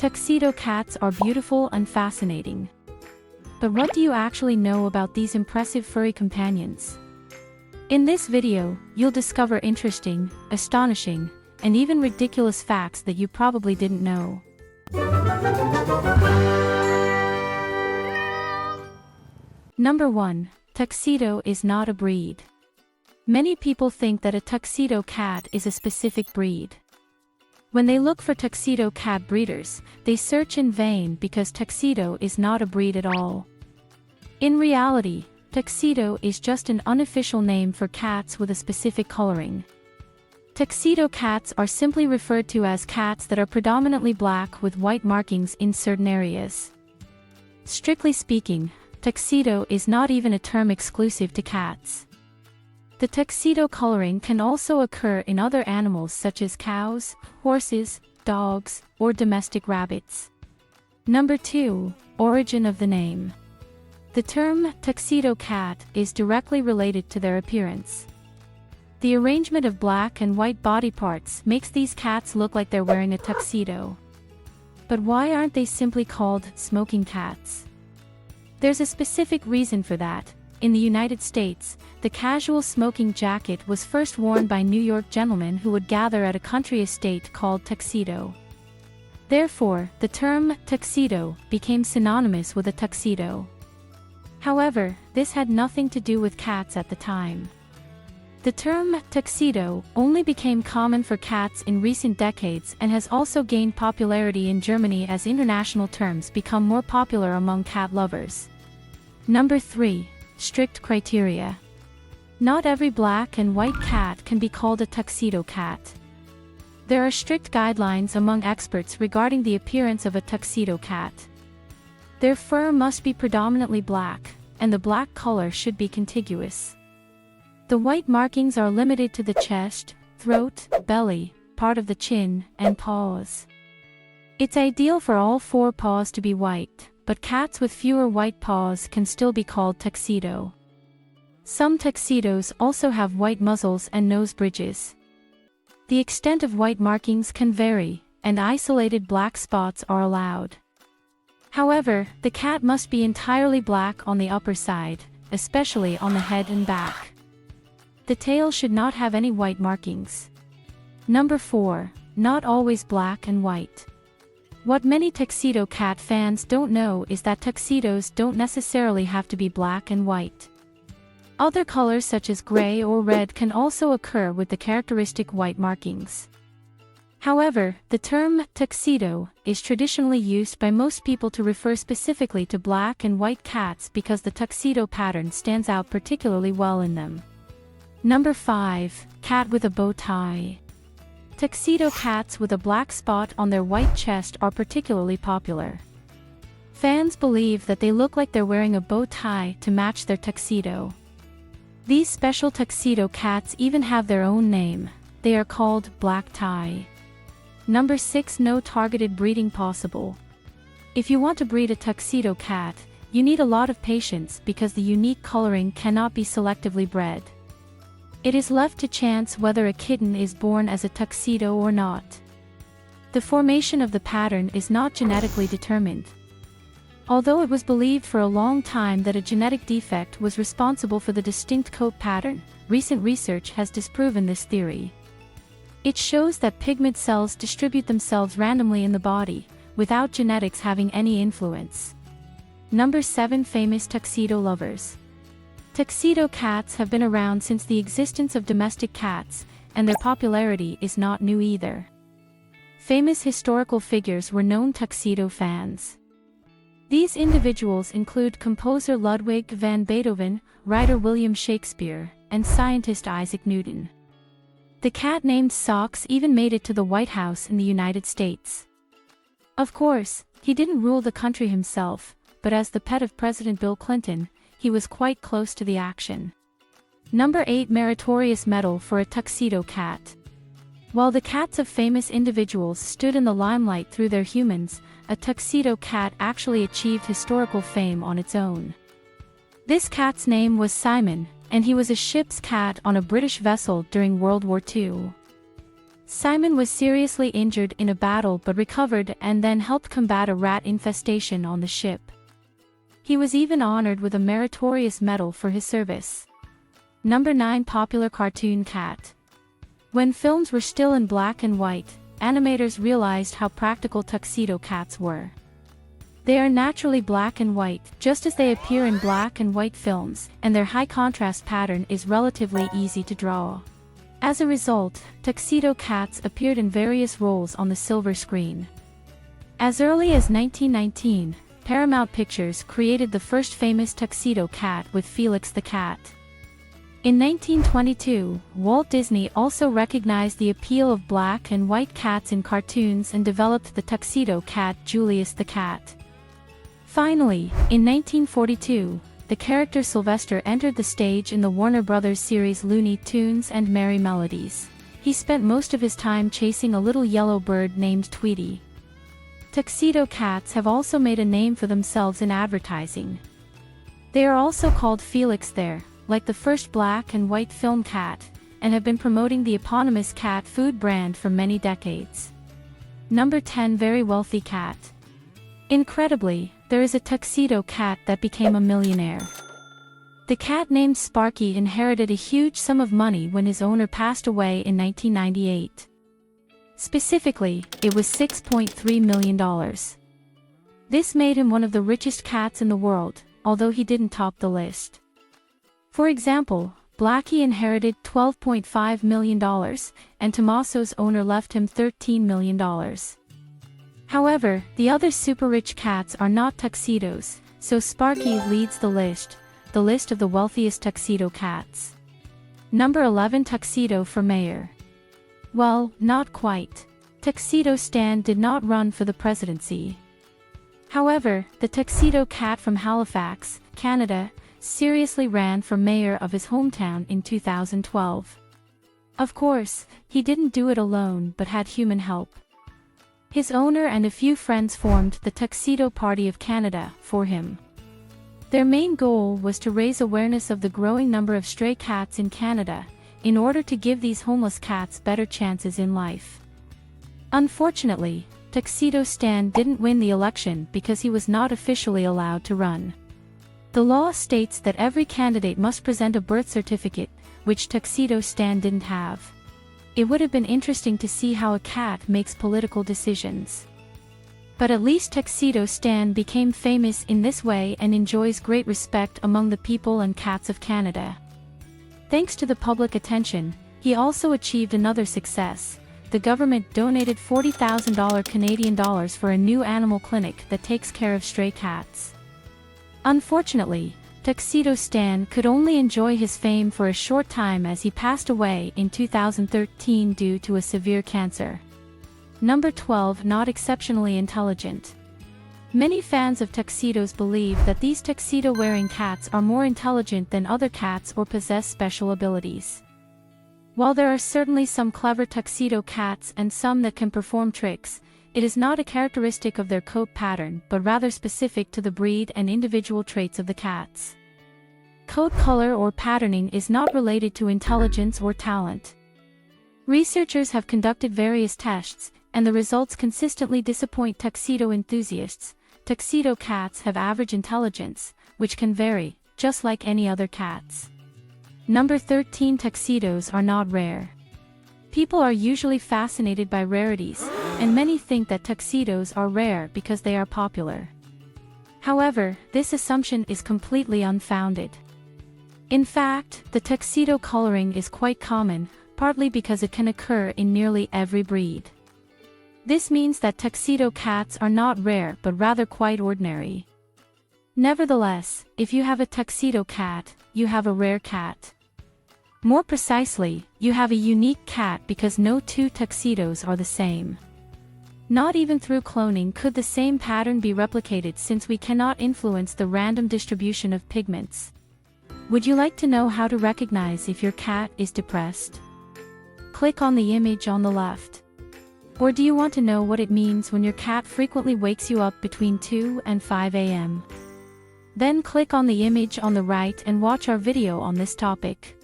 Tuxedo cats are beautiful and fascinating. But what do you actually know about these impressive furry companions? In this video, you'll discover interesting, astonishing, and even ridiculous facts that you probably didn't know. Number 1. Tuxedo is not a breed. Many people think that a Tuxedo cat is a specific breed. When they look for Tuxedo cat breeders, they search in vain because Tuxedo is not a breed at all. In reality, Tuxedo is just an unofficial name for cats with a specific coloring. Tuxedo cats are simply referred to as cats that are predominantly black with white markings in certain areas. Strictly speaking, Tuxedo is not even a term exclusive to cats. The Tuxedo coloring can also occur in other animals such as cows, horses, dogs, or domestic rabbits. Number 2. Origin of the name. The term Tuxedo cat is directly related to their appearance. The arrangement of black and white body parts makes these cats look like they're wearing a tuxedo. But why aren't they simply called smoking cats? There's a specific reason for that. In the United States, the casual smoking jacket was first worn by New York gentlemen who would gather at a country estate called Tuxedo. Therefore, the term tuxedo became synonymous with a tuxedo. However, this had nothing to do with cats at the time. The term tuxedo only became common for cats in recent decades and has also gained popularity in Germany as international terms become more popular among cat lovers. Number 3. Strict criteria. Not every black and white cat can be called a tuxedo cat. There are strict guidelines among experts regarding the appearance of a tuxedo cat. Their fur must be predominantly black, and the black color should be contiguous. The white markings are limited to the chest, throat, belly, part of the chin, and paws. It's ideal for all 4 paws to be white, but cats with fewer white paws can still be called tuxedo. Some tuxedos also have white muzzles and nose bridges. The extent of white markings can vary, and isolated black spots are allowed. However, the cat must be entirely black on the upper side, especially on the head and back. The tail should not have any white markings. Number 4. Not always black and white. What many tuxedo cat fans don't know is that tuxedos don't necessarily have to be black and white. Other colors such as gray or red can also occur with the characteristic white markings. However, the term tuxedo is traditionally used by most people to refer specifically to black and white cats because the tuxedo pattern stands out particularly well in them. Number 5. Cat with a bow tie. Tuxedo cats with a black spot on their white chest are particularly popular. Fans believe that they look like they're wearing a bow tie to match their tuxedo. These special tuxedo cats even have their own name. They are called black tie. Number 6. No targeted breeding possible. If you want to breed a tuxedo cat, you need a lot of patience because the unique coloring cannot be selectively bred. It is left to chance whether a kitten is born as a tuxedo or not. The formation of the pattern is not genetically determined. Although it was believed for a long time that a genetic defect was responsible for the distinct coat pattern, recent research has disproven this theory. It shows that pigment cells distribute themselves randomly in the body, without genetics having any influence. Number 7. Famous tuxedo lovers. Tuxedo cats have been around since the existence of domestic cats, and their popularity is not new either. Famous historical figures were known tuxedo fans. These individuals include composer Ludwig van Beethoven, writer William Shakespeare, and scientist Isaac Newton. The cat named Socks even made it to the White House in the United States. Of course, he didn't rule the country himself, but as the pet of President Bill Clinton, he was quite close to the action. Number 8. Meritorious medal for a tuxedo cat. While the cats of famous individuals stood in the limelight through their humans, a tuxedo cat actually achieved historical fame on its own. This cat's name was Simon, and he was a ship's cat on a British vessel during World War II. Simon was seriously injured in a battle but recovered and then helped combat a rat infestation on the ship. He was even honored with a meritorious medal for his service. Number 9. Popular cartoon cat. When films were still in black and white, animators realized how practical tuxedo cats were. They are naturally black and white, just as they appear in black and white films, and their high contrast pattern is relatively easy to draw. As a result, tuxedo cats appeared in various roles on the silver screen. As early as 1919, Paramount Pictures created the first famous tuxedo cat with Felix the Cat. In 1922, Walt Disney also recognized the appeal of black and white cats in cartoons and developed the tuxedo cat Julius the Cat. Finally, in 1942, the character Sylvester entered the stage in the Warner Brothers series Looney Tunes and Merry Melodies. He spent most of his time chasing a little yellow bird named Tweety. Tuxedo cats have also made a name for themselves in advertising. They are also called Felix there, like the first black and white film cat, and have been promoting the eponymous cat food brand for many decades. Number 10. Very wealthy cat. Incredibly, there is a tuxedo cat that became a millionaire. The cat named Sparky inherited a huge sum of money when his owner passed away in 1998. Specifically, it was $6.3 million. This made him one of the richest cats in the world, although he didn't top the list. For example, Blackie inherited $12.5 million, and Tommaso's owner left him $13 million. However, the other super-rich cats are not tuxedos, so Sparky leads the list of the wealthiest tuxedo cats. Number 11. Tuxedo for mayor. Well, not quite. Tuxedo Stan did not run for the presidency. However, the tuxedo cat from Halifax, Canada, seriously ran for mayor of his hometown in 2012. Of course, he didn't do it alone but had human help. His owner and a few friends formed the Tuxedo Party of Canada for him. Their main goal was to raise awareness of the growing number of stray cats in Canada, in order to give these homeless cats better chances in life. Unfortunately, Tuxedo Stan didn't win the election because he was not officially allowed to run. The law states that every candidate must present a birth certificate, which Tuxedo Stan didn't have. It would have been interesting to see how a cat makes political decisions. But at least Tuxedo Stan became famous in this way and enjoys great respect among the people and cats of Canada. Thanks to the public attention, he also achieved another success. The government donated $40,000 Canadian dollars for a new animal clinic that takes care of stray cats. Unfortunately, Tuxedo Stan could only enjoy his fame for a short time as he passed away in 2013 due to a severe cancer. Number 12. Not exceptionally intelligent. Many fans of tuxedos believe that these tuxedo-wearing cats are more intelligent than other cats or possess special abilities. While there are certainly some clever tuxedo cats and some that can perform tricks, it is not a characteristic of their coat pattern but rather specific to the breed and individual traits of the cats. Coat color or patterning is not related to intelligence or talent. Researchers have conducted various tests, and the results consistently disappoint tuxedo enthusiasts. Tuxedo cats have average intelligence, which can vary, just like any other cats. Number 13. Tuxedos are not rare. People are usually fascinated by rarities, and many think that tuxedos are rare because they are popular. However, this assumption is completely unfounded. In fact, the tuxedo coloring is quite common, partly because it can occur in nearly every breed. This means that tuxedo cats are not rare but rather quite ordinary. Nevertheless, if you have a tuxedo cat, you have a rare cat. More precisely, you have a unique cat because no two tuxedos are the same. Not even through cloning could the same pattern be replicated since we cannot influence the random distribution of pigments. Would you like to know how to recognize if your cat is depressed? Click on the image on the left. Or do you want to know what it means when your cat frequently wakes you up between 2 and 5 a.m.? Then click on the image on the right and watch our video on this topic.